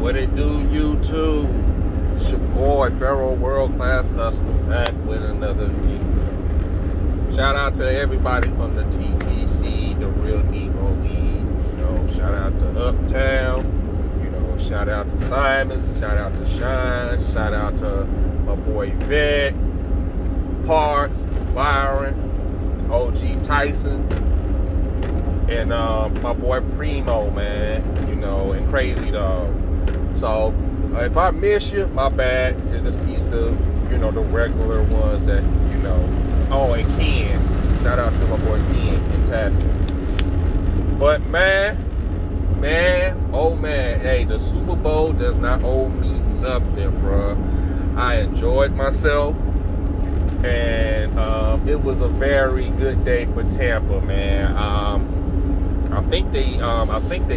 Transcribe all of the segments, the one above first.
What it do, YouTube? It's your boy, Pharaoh World Class Hustler, back with another video. Shout out to everybody from the TTC, the Real Emo League. Shout out to Uptown. Shout out to Simons. Shout out to Shine. Shout out to my boy Vet, Parts, Byron, OG Tyson, and my boy Primo, man. And Crazy Dog. So if I miss you, my bad. It's just these the the regular ones that Oh, and Ken. Shout out to my boy Ken. Fantastic. But oh man, hey, the Super Bowl does not owe me nothing, bro. I enjoyed myself, and it was a very good day for Tampa, man. I think they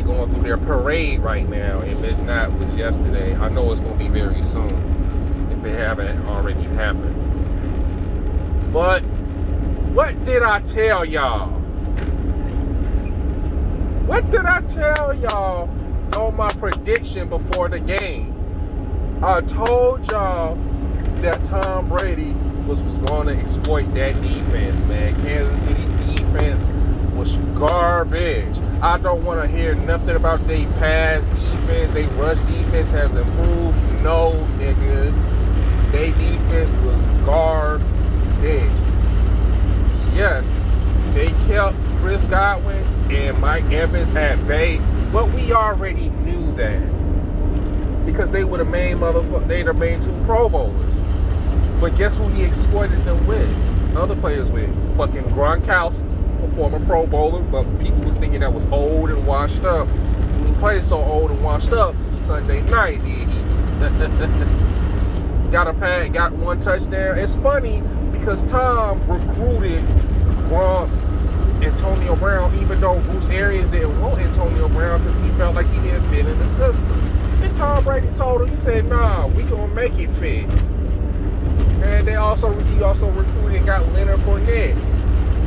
going through their parade right now. If it's not, it was yesterday. I know it's gonna be very soon, if it haven't already happened. But what did I tell y'all? What did I tell y'all on my prediction before the game? I told y'all that Tom Brady was going to exploit that defense, man. Kansas City defense was garbage. I don't want to hear nothing about they pass defense. They rush defense has improved. No, nigga. They defense was garbage. Yes, they kept Chris Godwin and Mike Evans at bay, but we already knew that because they were the main two Pro Bowlers. But guess who he exploited them with? Other players with fucking Gronkowski, a former Pro Bowler, but people was thinking that was old and washed up. He played so old and washed up Sunday night, did he? Got one touchdown. It's funny because Tom recruited Gronk, Antonio Brown, even though Bruce Arians didn't want Antonio Brown because he felt like he didn't fit in the system. And Tom Brady told him, he said, nah, we gonna make it fit. And he also recruited and got Leonard Fournette.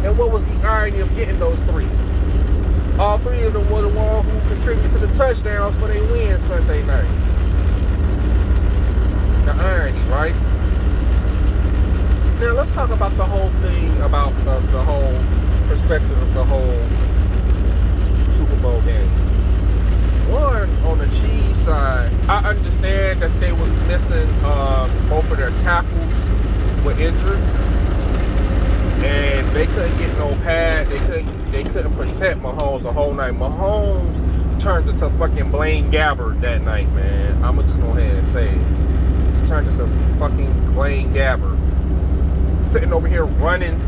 And what was the irony of getting those three? All three of them were the ones who contributed to the touchdowns for their win Sunday night. The irony, right? Now let's talk about the whole thing, about the whole perspective of the whole Super Bowl game. One, on the Chiefs side, I understand that they was missing both of their tackles were injured, and they couldn't get no pad. They couldn't protect Mahomes the whole night. Mahomes turned into fucking Blaine Gabbert that night, man. I'ma just go ahead and say it. He turned into fucking Blaine Gabbert, sitting over here running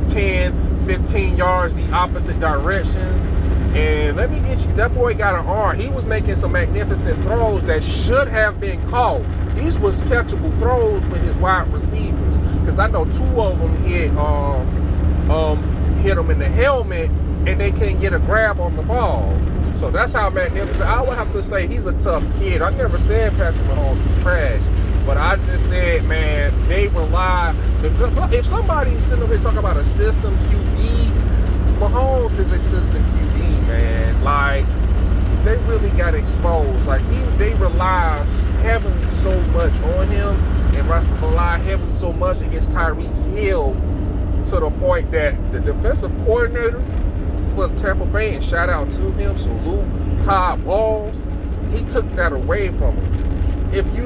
10, 15 yards the opposite directions. And let me get you, that boy got an arm. He was making some magnificent throws that should have been caught. These was catchable throws with his wide receivers, because I know two of them hit him in the helmet and they couldn't get a grab on the ball. So that's how magnificent. I would have to say he's a tough kid. I never said Patrick Mahomes was trash, but I just said, man, they rely. If somebody's sitting over here talking about a system QB, Mahomes is a system QB, man. Like, they really got exposed. Like, they rely heavily so much on him, and rely heavily so much against Tyreek Hill, to the point that the defensive coordinator for Tampa Bay, and shout out to him, salute, Todd Bowles, he took that away from him. If you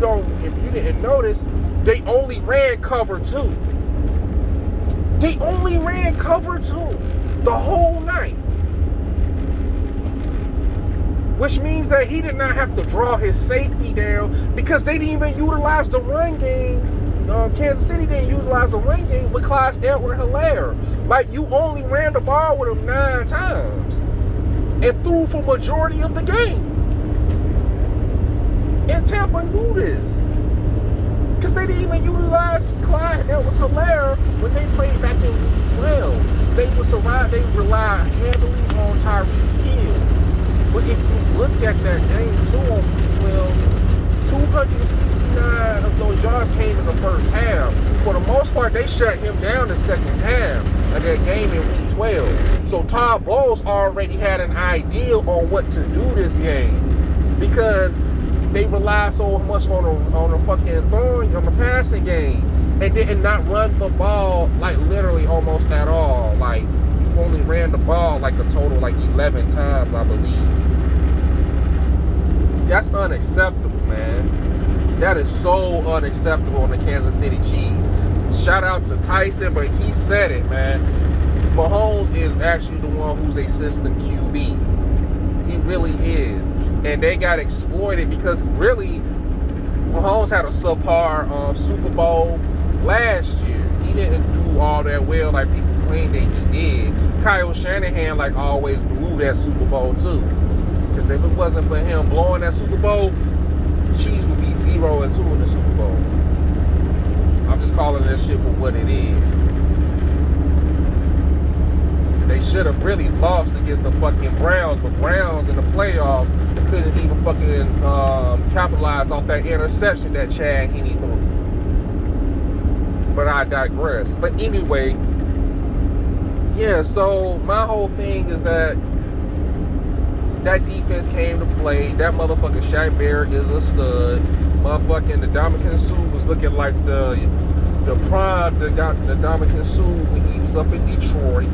didn't notice, they only ran cover two. They only ran cover two the whole night. Which means that he did not have to draw his safety down, because they didn't even utilize the run game. Kansas City didn't utilize the run game with Clyde Edwards-Helaire. Like, you only ran the ball with him 9 times and threw for majority of the game. And Tampa knew this, because they didn't even utilize Clyde Edwards-Helaire when they played back in Week 12. They relied heavily on Tyreek Hill. But if you look at that game too on Week 12, 269 of those yards came in the first half. For the most part, they shut him down the second half of that game in Week 12. So Todd Bowles already had an idea on what to do this game, because they rely so much on the fucking throwing, on the passing game, and did not run the ball like literally almost at all. Like you only ran the ball like a total like 11 times, I believe. That's unacceptable, man. That is so unacceptable on the Kansas City Chiefs. Shout out to Tyson, but he said it, man. Mahomes is actually the one who's a system QB. He really is. And they got exploited because really, Mahomes had a subpar Super Bowl last year. He didn't do all that well like people claim that he did. Kyle Shanahan like always blew that Super Bowl too. Because if it wasn't for him blowing that Super Bowl, Chiefs would be 0-2 in the Super Bowl. I'm just calling that shit for what it is. They should have really lost against the fucking Browns, but Browns in the playoffs couldn't even fucking capitalize off that interception that Chad Henne threw. But I digress. But anyway, yeah, so my whole thing is that defense came to play. That motherfucking Shaq Barrett is a stud. Motherfucking the Ndamukong Suh was looking like the prime the Ndamukong Suh when he was up in Detroit,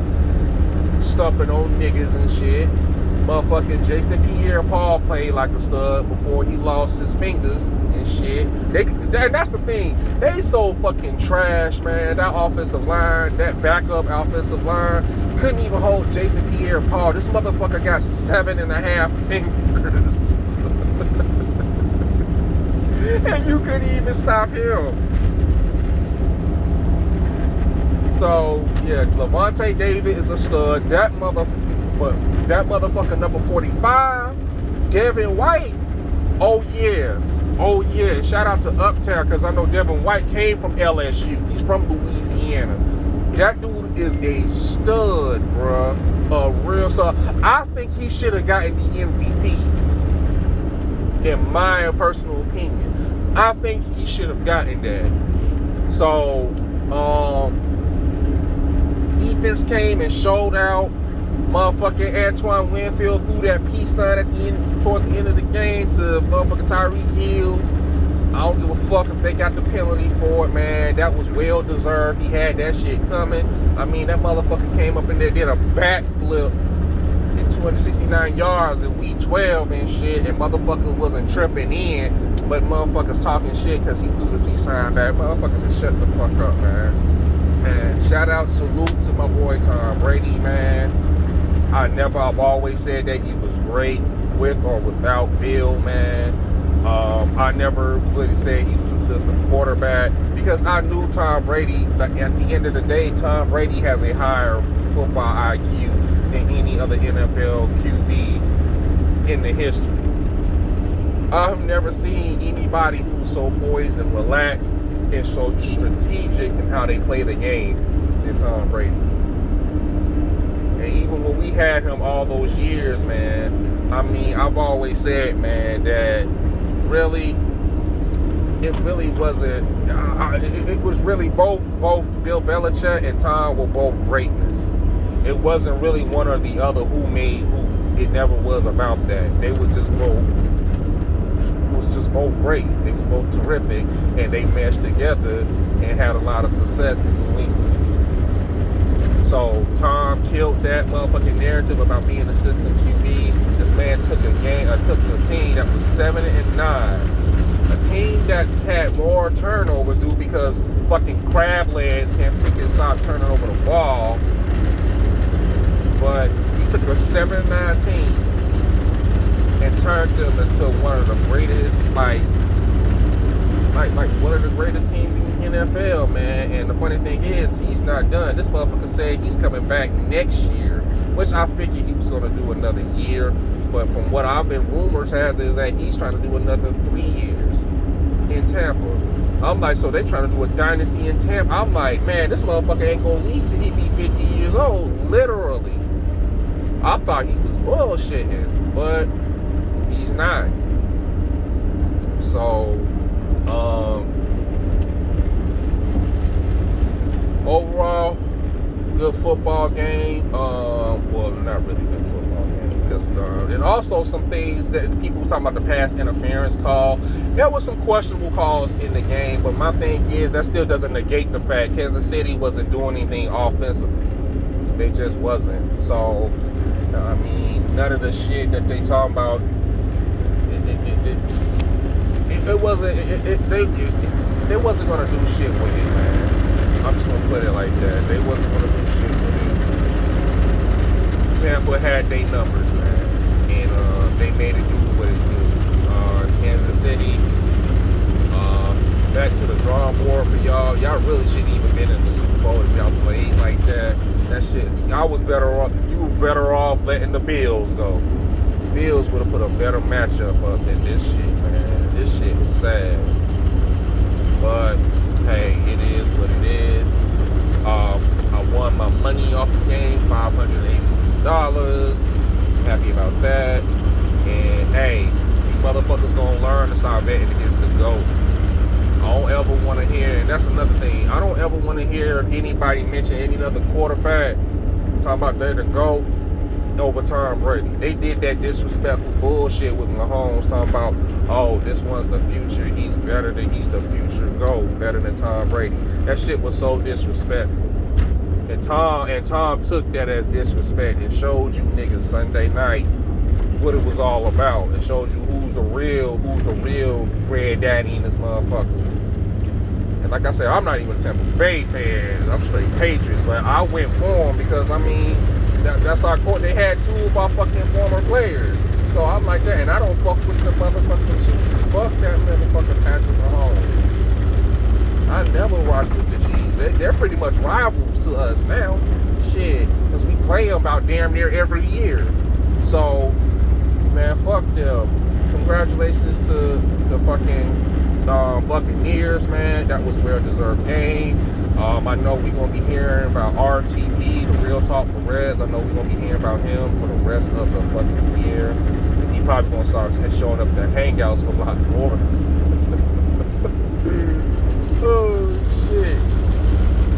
stumping on niggas and shit. Motherfucking Jason Pierre-Paul played like a stud before he lost his fingers and shit. That's the thing. They so fucking trash, man. That offensive line, that backup offensive line, couldn't even hold Jason Pierre-Paul. This motherfucker got 7.5 fingers. And you couldn't even stop him. So, yeah, Levante David is a stud. That motherfucker number 45, Devin White. Oh yeah. Shout out to Uptown, because I know Devin White came from LSU. He's from Louisiana. That dude is a stud, bruh. A real stud. I think he should have gotten the MVP. In my personal opinion, I think he should have gotten that. So, defense came and showed out. Motherfucking Antoine Winfield threw that peace sign at the end, towards the end of the game to motherfucking Tyreek Hill. I don't give a fuck if they got the penalty for it, man. That was well deserved. He had that shit coming. I mean, that motherfucker came up in there, did a backflip in 269 yards in week 12 and shit, and motherfucker wasn't tripping in, but motherfuckers talking shit because he threw the peace sign back. Motherfuckers should shut the fuck up, man. Man, shout out, salute to my boy Tom Brady, man. I've always said that he was great with or without Bill, man. I never really said he was a system quarterback because I knew Tom Brady, like at the end of the day, Tom Brady has a higher football IQ than any other NFL QB in the history. I've never seen anybody who's so poised and relaxed and so strategic in how they play the game than Tom Brady. And even when we had him all those years, man, I mean, I've always said, man, that it really wasn't, it was really both Bill Belichick and Tom were both greatness. It wasn't really one or the other who made who. It never was about that. They were just both, great. They were both terrific, and they meshed together and had a lot of success in New England. So Tom killed that motherfucking narrative about being a system QB. This man took a team that was 7-9, a team that had more turnovers due because fucking crab legs can't freaking stop turning over the ball. But he took a 7-9 team and turned them into one of the greatest, like one of the greatest teams in the NFL, man. And the funny thing is, he's not done. This motherfucker said he's coming back next year, which I figured he was going to do another year. But from what I've been rumors has is that he's trying to do another 3 years in Tampa. I'm like, so they trying to do a dynasty in Tampa. I'm like, man, this motherfucker ain't going to leave till he be 50 years old, literally. I thought he was bullshitting, but he's not. So, overall, good football game. Well, not really good football game because was. And also some things that people talking about the pass interference call. There was some questionable calls in the game, but my thing is that still doesn't negate the fact Kansas City wasn't doing anything offensively. They just wasn't. So, I mean, none of the shit that they talking about, it wasn't. They wasn't gonna do shit with it, man. I'm just gonna put it like that. They wasn't gonna do shit with it. Tampa had their numbers, man, and they made it do what it do. Kansas City, back to the drawing board for y'all. Y'all really shouldn't even been in the Super Bowl if y'all played like that. That shit, y'all was better off. You were better off letting the Bills go. Bills would have put a better matchup up than this shit, man. This shit is sad. But hey, it is what it is. I won my money off the game, $586. Happy about that. And hey, you motherfuckers gonna learn to start betting against the GOAT. I don't ever want to hear, and that's another thing, I don't ever want to hear anybody mention any other quarterback talking about they're the GOAT over Tom Brady. They did that disrespectful bullshit with Mahomes talking about, oh, this one's the future. He's better than, he's the future GOAT, better than Tom Brady. That shit was so disrespectful. And Tom took that as disrespect. It showed you niggas Sunday night what it was all about. It showed you who's the real Red Daddy in this motherfucker. And like I said, I'm not even a Tampa Bay fan. I'm straight Patriots. But I went for them because, I mean, that's our court. They had two of our fucking former players. So I'm like that. And I don't fuck with the motherfucking Chiefs. Fuck that motherfucking Patrick Mahomes. I never rocked with the Chiefs. They're pretty much rivals to us now. Shit. Because we play them about damn near every year. So, man, fuck them. Congratulations to the fucking Buccaneers, man. That was a well-deserved game. I know we're going to be hearing about RTP, the Real Talk Perez. I know we're going to be hearing about him for the rest of the fucking year. And he probably going to start showing up to hangouts a lot more. Oh, shit.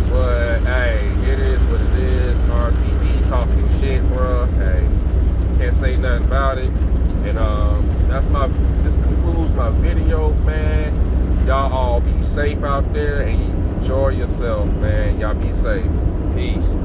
But, hey, it is what it is. RTP talking shit, bruh. Hey, can't say nothing about it. And this concludes my video, man. Y'all all be safe out there and enjoy yourself, man. Y'all be safe. Peace.